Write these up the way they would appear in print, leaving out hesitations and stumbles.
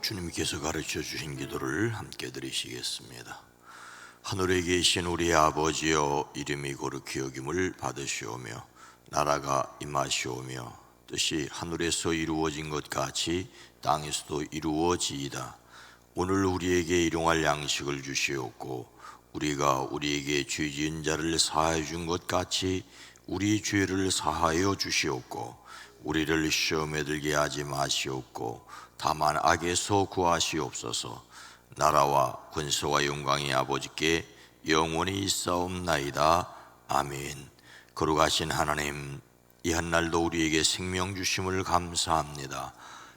주님께서 가르쳐 주신 기도를 함께 드리시겠습니다. 하늘에 계신 우리 아버지여, 이름이 거룩히 여김을 받으시오며 나라가 임하시오며 뜻이 하늘에서 이루어진 것 같이 땅에서도 이루어지이다. 오늘 우리에게 일용할 양식을 주시옵고 우리가 우리에게 죄 지은 자를 사하여 준 것 같이 우리 죄를 사하여 주시옵고 우리를 시험에 들게 하지 마시옵고 다만 악에서 구하시옵소서. 나라와 권세와 영광이 아버지께 영원히 있사옵나이다. 아멘. 거룩하신 하나님, 이 한날도 우리에게 생명 주심을 감사합니다.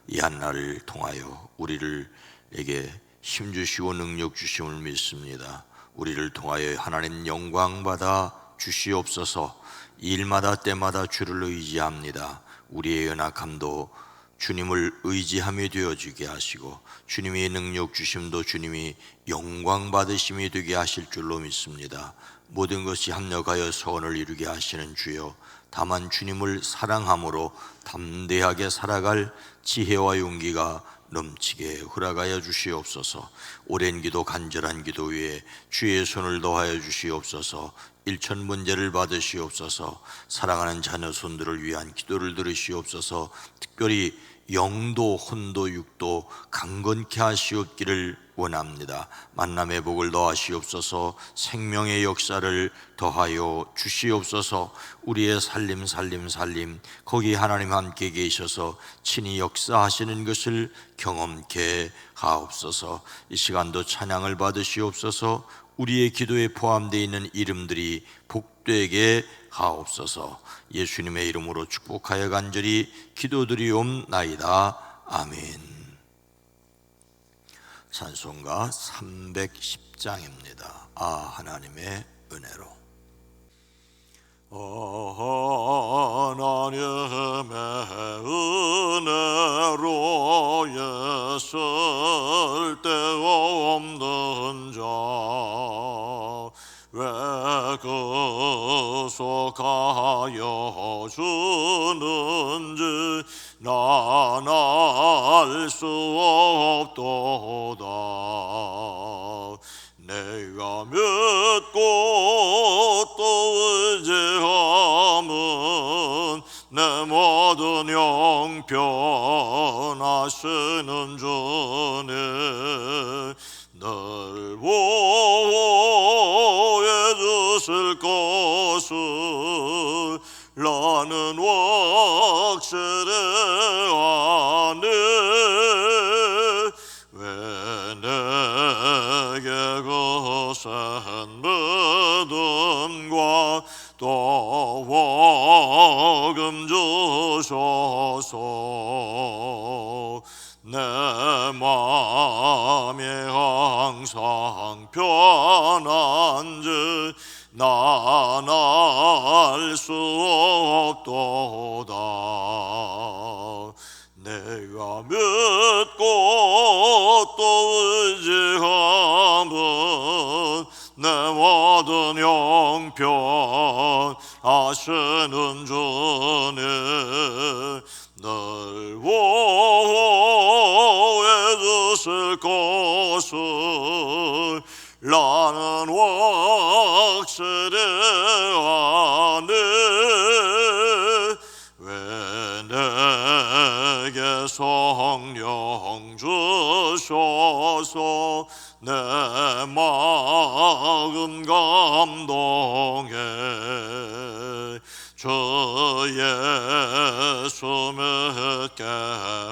이 한날을 통하여 우리에게 힘 주시고 능력 주심을 믿습니다. 우리를 통하여 하나님 영광 받아 주시옵소서. 일마다 때마다 주를 의지합니다. 우리의 연약함도 주님을 의지함이 되어지게 하시고 주님의 능력 주심도 주님이 영광 받으심이 되게 하실 줄로 믿습니다. 모든 것이 합력하여 소원을 이루게 하시는 주여, 다만 주님을 사랑함으로 담대하게 살아갈 지혜와 용기가 넘치게 허락하여 주시옵소서. 오랜 기도 간절한 기도 위에 주의 손을 더하여 주시옵소서. 일천문제를 받으시옵소서. 사랑하는 자녀 손들을 위한 기도를 들으시옵소서. 특별히 영도 혼도 육도 강건케 하시옵기를 원합니다. 만남의 복을 더하시옵소서. 생명의 역사를 더하여 주시옵소서. 우리의 살림 거기 하나님 함께 계셔서 친히 역사하시는 것을 경험케 하옵소서. 이 시간도 찬양을 받으시옵소서. 우리의 기도에 포함되어 있는 이름들이 복되게 하옵소서. 예수님의 이름으로 축복하여 간절히 기도드리옵나이다. 아멘. 찬송가 310장입니다. 아, 하나님의 은혜로. 하나님의 은혜로 있을 데 없는 자 왜 구속하여 주는지 난 알 수 없도다. 내가 믿고 또 의지함은 내 모든 형편하시는 주님 늘 보호해 주실 것을 나는 확실히 아네. 왜 내게 거센 믿음과 또 복음 주셔서 내 마음이 항상 편한지 난 알 수 없도다. 내가 믿고 또 의지함은 내 모든 형편 하시는 주님 늘 보호해 주실 것을 나는 확실히 아네. 왜 내게 성령 주셔서 내 마음 감동해 주 예수 믿게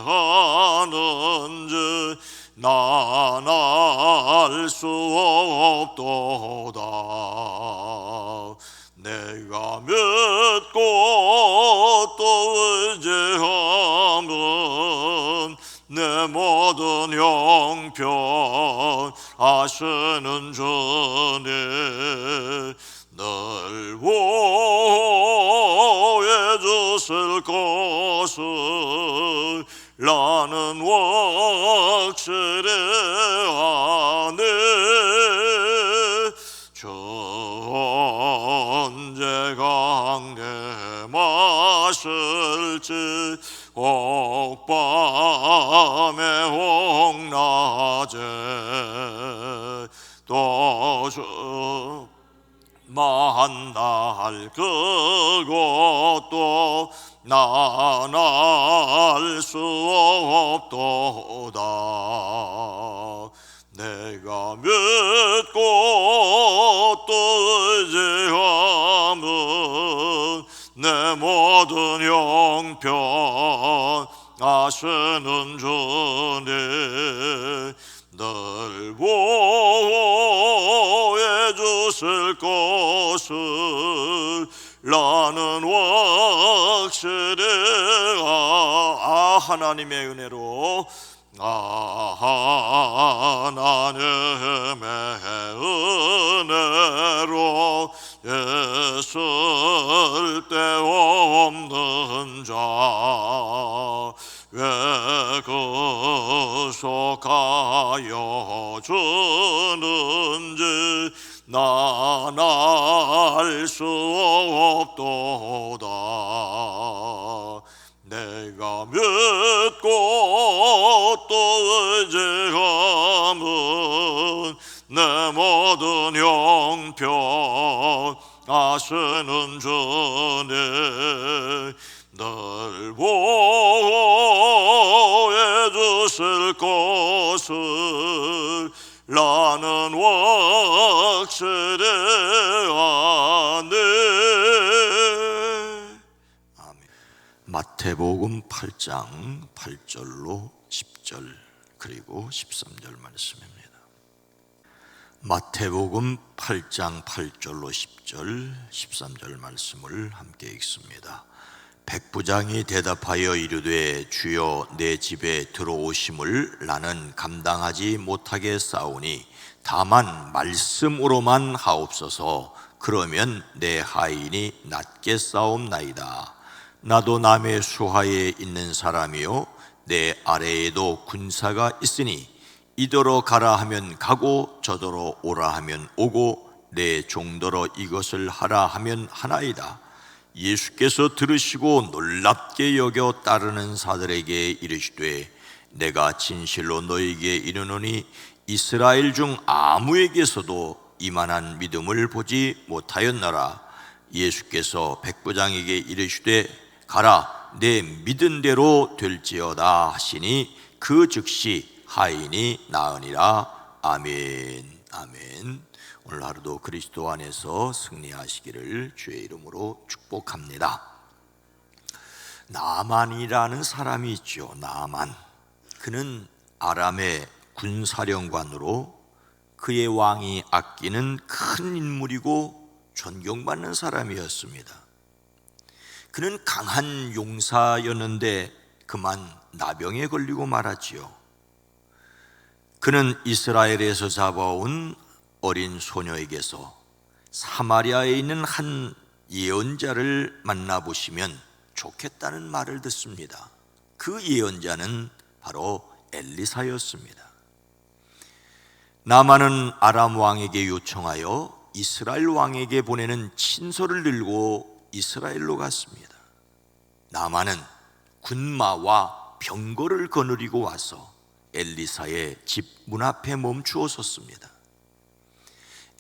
하는지 난 알 수 없도다. 내가 믿고 또 의지함은 내 모든 형편 하시는 주님 늘 보호해 주실 것을 나는 확실히 아네. 주 언제 강림하 하실지 옥밤에 홍낮에 또 만날 그것도 난 알 수 없도다. 내가 믿고 또 의지함은 내 모든 형편 아시는 주님 늘 보호해 주실 것을 나는 확실히 하나님의 은혜로 하나님의 은혜로 있을 데 없는 자 왜 구속하여 주는지 난 알 수 없도다. 내가 믿고 또 의지함은 내 모든 형편 아시는 주님 늘 보호해 주실 것을 나는 확실히 아네. 아멘. 마태복음 8장 8절로 10절 그리고 13절 말씀입니다. 마태복음 8장 8절로 10절 13절 말씀을 함께 읽습니다. 백부장이 대답하여 이르되 주여 내 집에 들어오심을 나는 감당하지 못하겠사오니 다만 말씀으로만 하옵소서. 그러면 내 하인이 낫겠사옵나이다. 나도 남의 수하에 있는 사람이요 내 아래에도 군사가 있으니 이더러 가라 하면 가고 저더러 오라 하면 오고 내 종더러 이것을 하라 하면 하나이다. 예수께서 들으시고 놀랍게 여겨 따르는 사들에게 이르시되 내가 진실로 너희에게 이르노니 이스라엘 중 아무에게서도 이만한 믿음을 보지 못하였노라. 예수께서 백부장에게 이르시되 가라 내 믿은 대로 될지어다 하시니 그 즉시 하인이 나으니라. 아멘. 아멘. 오늘 하루도 그리스도 안에서 승리하시기를 주의 이름으로 축복합니다. 나만이라는 사람이 있죠. 나만. 그는 아람의 군사령관으로 그의 왕이 아끼는 큰 인물이고 존경받는 사람이었습니다. 그는 강한 용사였는데 그만 나병에 걸리고 말았지요. 그는 이스라엘에서 잡아온 어린 소녀에게서 사마리아에 있는 한 예언자를 만나보시면 좋겠다는 말을 듣습니다. 그 예언자는 바로 엘리사였습니다. 나만은 아람 왕에게 요청하여 이스라엘 왕에게 보내는 친서를 들고 이스라엘로 갔습니다. 나만은 군마와 병거를 거느리고 와서 엘리사의 집 문 앞에 멈추어 섰습니다.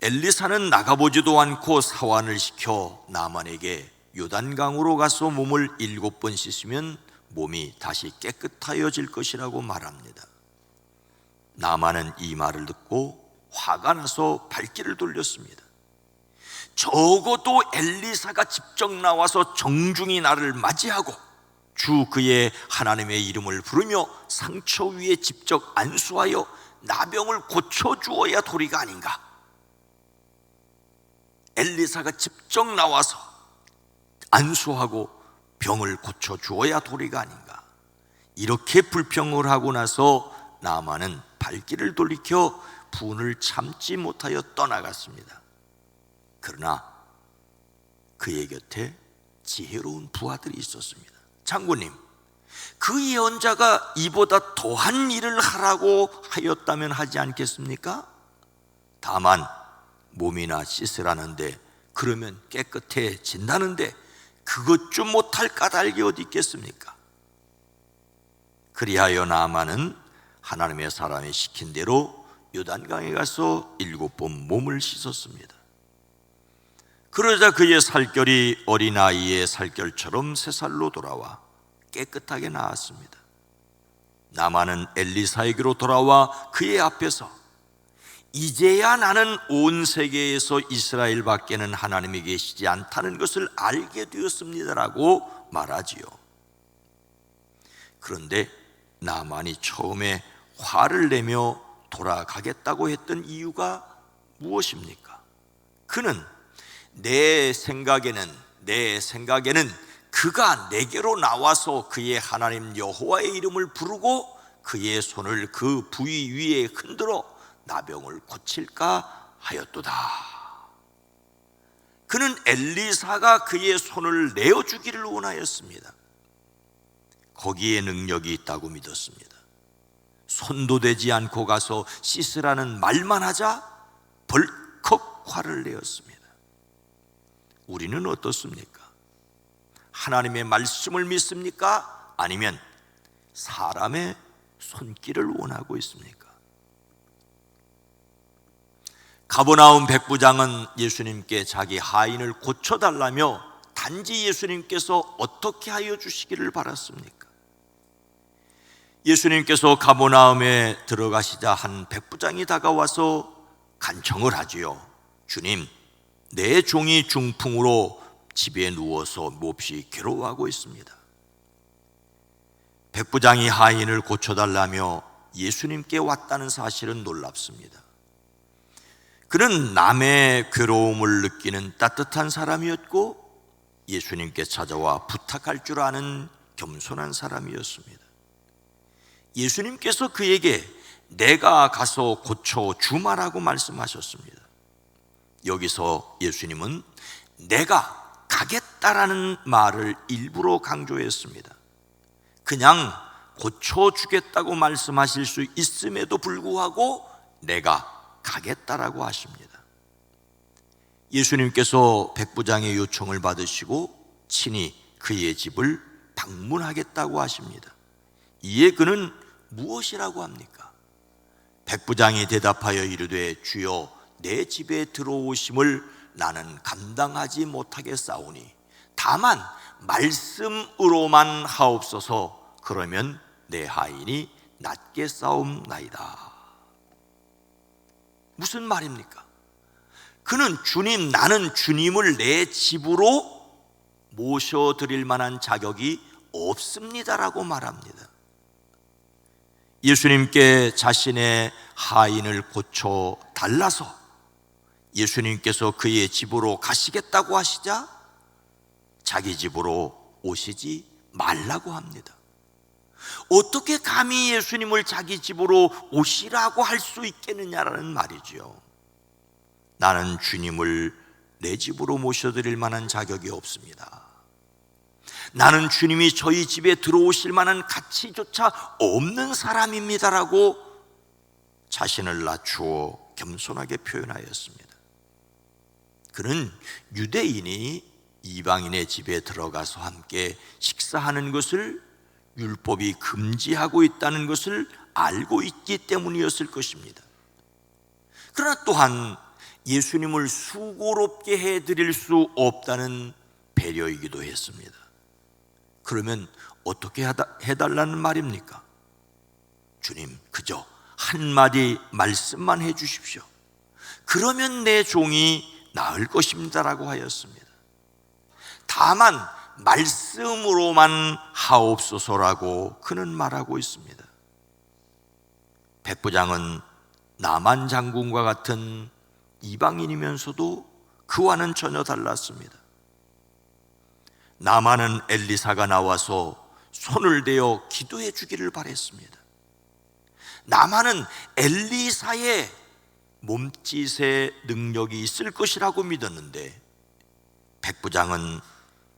엘리사는 나가보지도 않고 사환을 시켜 나만에게 요단강으로 가서 몸을 7번 씻으면 몸이 다시 깨끗하여질 것이라고 말합니다. 나만은 이 말을 듣고 화가 나서 발길을 돌렸습니다. 적어도 엘리사가 직접 나와서 정중히 나를 맞이하고 주 그의 하나님의 이름을 부르며 상처 위에 직접 안수하여 나병을 고쳐주어야 도리가 아닌가. 엘리사가 직접 나와서 안수하고 병을 고쳐주어야 도리가 아닌가. 이렇게 불평을 하고 나서 나만은 발길을 돌이켜 분을 참지 못하여 떠나갔습니다. 그러나 그의 곁에 지혜로운 부하들이 있었습니다. 장군님, 그 예언자가 이보다 더한 일을 하라고 하였다면 하지 않겠습니까? 다만 몸이나 씻으라는데 그러면 깨끗해진다는데 그것 좀 못할 까닭이 어디 있겠습니까? 그리하여 나아만은 하나님의 사람이 시킨 대로 요단강에 가서 7번 몸을 씻었습니다. 그러자 그의 살결이 어린아이의 살결처럼 새살로 돌아와 깨끗하게 나았습니다. 나만은 엘리사에게로 돌아와 그의 앞에서 이제야 나는 온 세계에서 이스라엘 밖에는 하나님이 계시지 않다는 것을 알게 되었습니다라고 말하지요. 그런데 나만이 처음에 화를 내며 돌아가겠다고 했던 이유가 무엇입니까? 그는 내 생각에는 그가 내게로 나와서 그의 하나님 여호와의 이름을 부르고 그의 손을 그 부위 위에 흔들어 나병을 고칠까 하였도다. 그는 엘리사가 그의 손을 내어주기를 원하였습니다. 거기에 능력이 있다고 믿었습니다. 손도 대지 않고 가서 씻으라는 말만 하자 벌컥 화를 내었습니다. 우리는 어떻습니까? 하나님의 말씀을 믿습니까? 아니면 사람의 손길을 원하고 있습니까? 가버나움 백부장은 예수님께 자기 하인을 고쳐달라며 단지 예수님께서 어떻게 하여 주시기를 바랐습니까? 예수님께서 가버나움에 들어가시자 한 백부장이 다가와서 간청을 하지요. 주님, 내 종이 중풍으로 집에 누워서 몹시 괴로워하고 있습니다. 백부장이 하인을 고쳐달라며 예수님께 왔다는 사실은 놀랍습니다. 그는 남의 괴로움을 느끼는 따뜻한 사람이었고 예수님께 찾아와 부탁할 줄 아는 겸손한 사람이었습니다. 예수님께서 그에게 내가 가서 고쳐주마라고 말씀하셨습니다. 여기서 예수님은 내가 가겠다라는 말을 일부러 강조했습니다. 그냥 고쳐주겠다고 말씀하실 수 있음에도 불구하고 내가 가겠다라고 하십니다. 예수님께서 백부장의 요청을 받으시고 친히 그의 집을 방문하겠다고 하십니다. 이에 그는 무엇이라고 합니까? 백부장이 대답하여 이르되 주여 내 집에 들어오심을 나는 감당하지 못하겠사오니 다만 말씀으로만 하옵소서. 그러면 내 하인이 낫게 싸움나이다. 무슨 말입니까? 그는 주님, 나는 주님을 내 집으로 모셔드릴 만한 자격이 없습니다라고 말합니다. 예수님께 자신의 하인을 고쳐 달라서 예수님께서 그의 집으로 가시겠다고 하시자 자기 집으로 오시지 말라고 합니다. 어떻게 감히 예수님을 자기 집으로 오시라고 할 수 있겠느냐라는 말이죠. 나는 주님을 내 집으로 모셔드릴 만한 자격이 없습니다. 나는 주님이 저희 집에 들어오실 만한 가치조차 없는 사람입니다라고 자신을 낮추어 겸손하게 표현하였습니다. 그는 유대인이 이방인의 집에 들어가서 함께 식사하는 것을 율법이 금지하고 있다는 것을 알고 있기 때문이었을 것입니다. 그러나 또한 예수님을 수고롭게 해드릴 수 없다는 배려이기도 했습니다. 그러면 어떻게 해달라는 말입니까? 주님, 그저 한마디 말씀만 해주십시오. 그러면 내 종이 나을 것입니다라고 하였습니다. 다만 말씀으로만 하옵소서라고 그는 말하고 있습니다. 백부장은 나만 장군과 같은 이방인이면서도 그와는 전혀 달랐습니다. 나만은 엘리사가 나와서 손을 대어 기도해 주기를 바랬습니다. 나만은 엘리사의 몸짓에 능력이 있을 것이라고 믿었는데 백부장은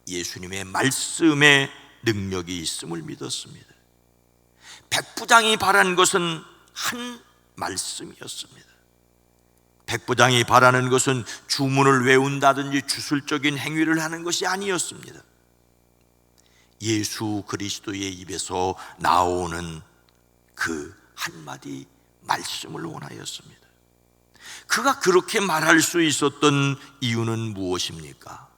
예수님의 말씀에 능력이 있음을 믿었습니다. 백부장이 바란 것은 한 말씀이었습니다. 백부장이 바라는 것은 주문을 외운다든지 주술적인 행위를 하는 것이 아니었습니다. 예수 그리스도의 입에서 나오는 그 한마디 말씀을 원하였습니다. 그가 그렇게 말할 수 있었던 이유는 무엇입니까?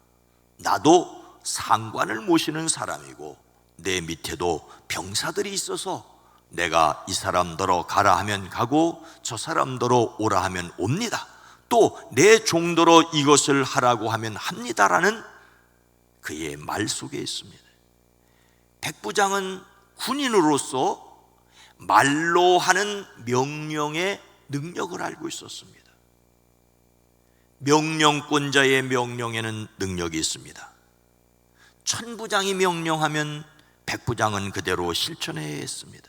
나도 상관을 모시는 사람이고 내 밑에도 병사들이 있어서 내가 이 사람더러 가라 하면 가고 저 사람더러 오라 하면 옵니다. 또 내 종더러 이것을 하라고 하면 합니다라는 그의 말 속에 있습니다. 백부장은 군인으로서 말로 하는 명령의 능력을 알고 있었습니다. 명령권자의 명령에는 능력이 있습니다. 천부장이 명령하면 백부장은 그대로 실천해야 했습니다.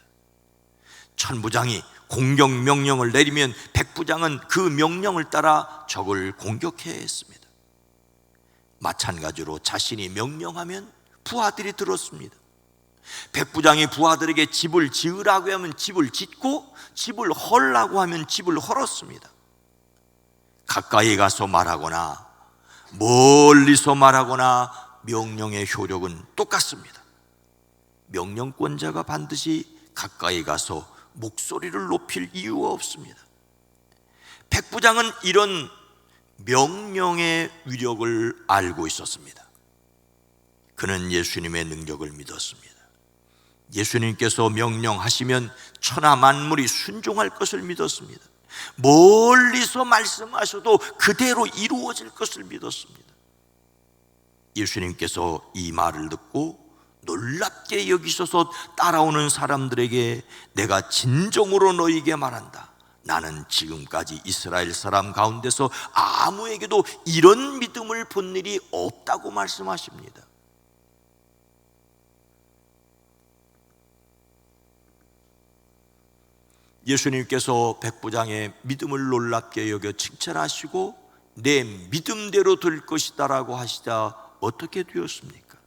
천부장이 공격 명령을 내리면 백부장은 그 명령을 따라 적을 공격해야 했습니다. 마찬가지로 자신이 명령하면 부하들이 들었습니다. 백부장이 부하들에게 집을 지으라고 하면 집을 짓고 집을 헐라고 하면 집을 헐었습니다. 가까이 가서 말하거나 멀리서 말하거나 명령의 효력은 똑같습니다. 명령권자가 반드시 가까이 가서 목소리를 높일 이유가 없습니다. 백부장은 이런 명령의 위력을 알고 있었습니다. 그는 예수님의 능력을 믿었습니다. 예수님께서 명령하시면 천하 만물이 순종할 것을 믿었습니다. 멀리서 말씀하셔도 그대로 이루어질 것을 믿었습니다. 예수님께서 이 말을 듣고 놀랍게 여기셔서 따라오는 사람들에게 내가 진정으로 너희에게 말한다. 나는 지금까지 이스라엘 사람 가운데서 아무에게도 이런 믿음을 본 일이 없다고 말씀하십니다. 예수님께서 백부장의 믿음을 놀랍게 여겨 칭찬하시고 내 믿음대로 될 것이다라고 하시자 어떻게 되었습니까?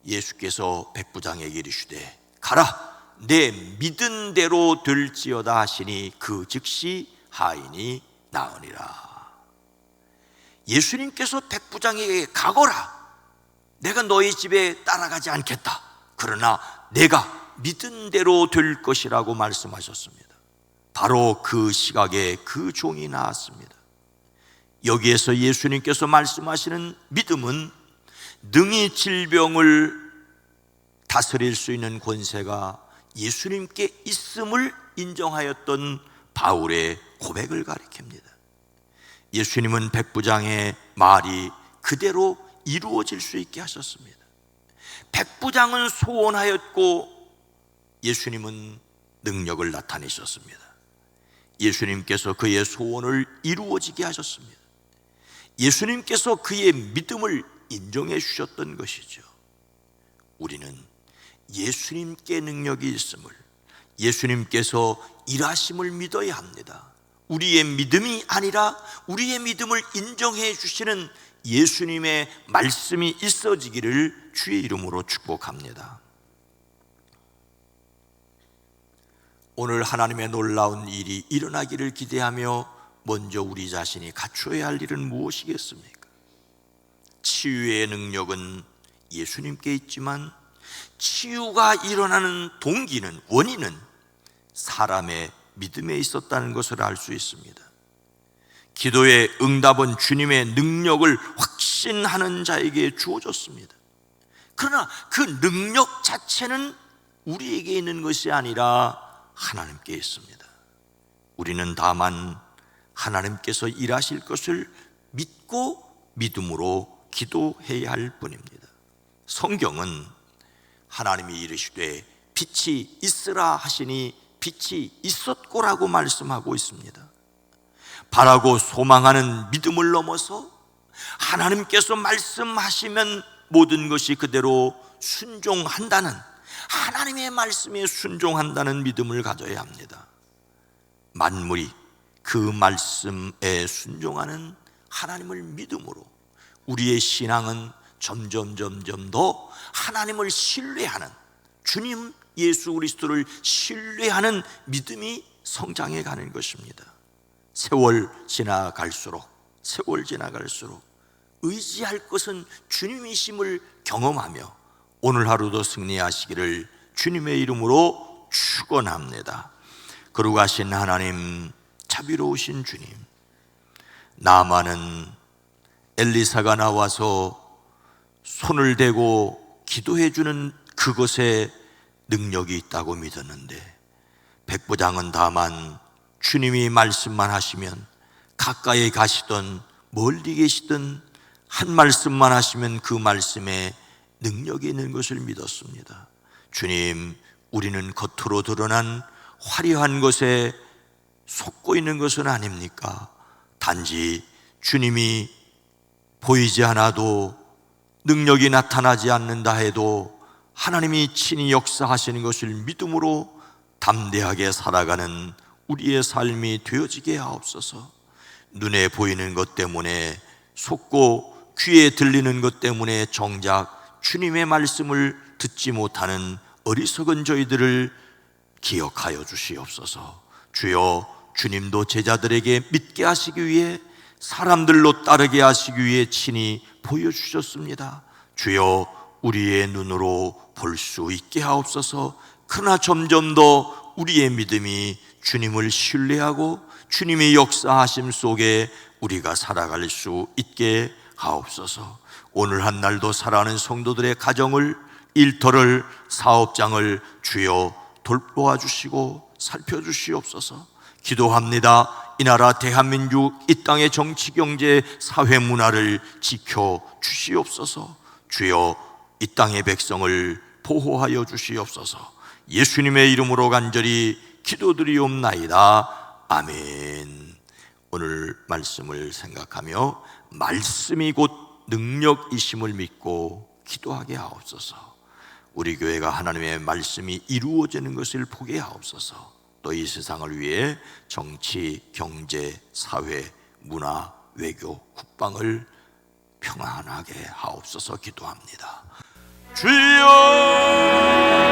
예수께서 백부장에게 이르시되 가라 내 믿은 대로 될지어다 하시니 그 즉시 하인이 나으니라. 예수님께서 백부장에게 가거라, 내가 너희 집에 따라가지 않겠다, 그러나 내가 믿은 대로 될 것이라고 말씀하셨습니다. 바로 그 시각에 그 종이 나왔습니다. 여기에서 예수님께서 말씀하시는 믿음은 능히 질병을 다스릴 수 있는 권세가 예수님께 있음을 인정하였던 바울의 고백을 가리킵니다. 예수님은 백부장의 말이 그대로 이루어질 수 있게 하셨습니다. 백부장은 소원하였고 예수님은 능력을 나타내셨습니다. 예수님께서 그의 소원을 이루어지게 하셨습니다. 예수님께서 그의 믿음을 인정해 주셨던 것이죠. 우리는 예수님께 능력이 있음을, 예수님께서 일하심을 믿어야 합니다. 우리의 믿음이 아니라 우리의 믿음을 인정해 주시는 예수님의 말씀이 있어지기를 주의 이름으로 축복합니다. 오늘 하나님의 놀라운 일이 일어나기를 기대하며 먼저 우리 자신이 갖추어야 할 일은 무엇이겠습니까? 치유의 능력은 예수님께 있지만 치유가 일어나는 동기는, 원인은 사람의 믿음에 있었다는 것을 알 수 있습니다. 기도의 응답은 주님의 능력을 확신하는 자에게 주어졌습니다. 그러나 그 능력 자체는 우리에게 있는 것이 아니라 하나님께 있습니다. 우리는 다만 하나님께서 일하실 것을 믿고 믿음으로 기도해야 할 뿐입니다. 성경은 하나님이 이르시되 빛이 있으라 하시니 빛이 있었고라고 말씀하고 있습니다. 바라고 소망하는 믿음을 넘어서 하나님께서 말씀하시면 모든 것이 그대로 순종한다는, 하나님의 말씀에 순종한다는 믿음을 가져야 합니다. 만물이 그 말씀에 순종하는 하나님을 믿음으로 우리의 신앙은 점점 더 하나님을 신뢰하는, 주님 예수 그리스도를 신뢰하는 믿음이 성장해 가는 것입니다. 세월 지나갈수록 의지할 것은 주님이심을 경험하며 오늘 하루도 승리하시기를 주님의 이름으로 축원합니다. 거룩하신 하나님, 자비로우신 주님, 나아만은 엘리사가 나와서 손을 대고 기도해 주는 그것에 능력이 있다고 믿었는데, 백부장은 다만 주님이 말씀만 하시면, 가까이 가시던 멀리 계시던 한 말씀만 하시면 그 말씀에 능력이 있는 것을 믿었습니다. 주님, 우리는 겉으로 드러난 화려한 것에 속고 있는 것은 아닙니까? 단지 주님이 보이지 않아도, 능력이 나타나지 않는다 해도 하나님이 친히 역사하시는 것을 믿음으로 담대하게 살아가는 우리의 삶이 되어지게 하옵소서. 눈에 보이는 것 때문에 속고 귀에 들리는 것 때문에 정작 주님의 말씀을 듣지 못하는 어리석은 저희들을 기억하여 주시옵소서. 주여, 주님도 제자들에게 믿게 하시기 위해, 사람들로 따르게 하시기 위해 친히 보여주셨습니다. 주여, 우리의 눈으로 볼 수 있게 하옵소서. 그러나 점점 더 우리의 믿음이 주님을 신뢰하고 주님의 역사하심 속에 우리가 살아갈 수 있게 하옵소서. 오늘 한 날도 살아가는 성도들의 가정을, 일터를, 사업장을 주여 돌보아 주시고 살펴주시옵소서. 기도합니다. 이 나라 대한민국, 이 땅의 정치, 경제, 사회, 문화를 지켜 주시옵소서. 주여, 이 땅의 백성을 보호하여 주시옵소서. 예수님의 이름으로 간절히 기도드리옵나이다. 아멘. 오늘 말씀을 생각하며 말씀이 곧 능력이심을 믿고 기도하게 하옵소서. 우리 교회가 하나님의 말씀이 이루어지는 것을 보게 하옵소서. 또 이 세상을 위해 정치, 경제, 사회, 문화, 외교, 국방을 평안하게 하옵소서. 기도합니다. 주여!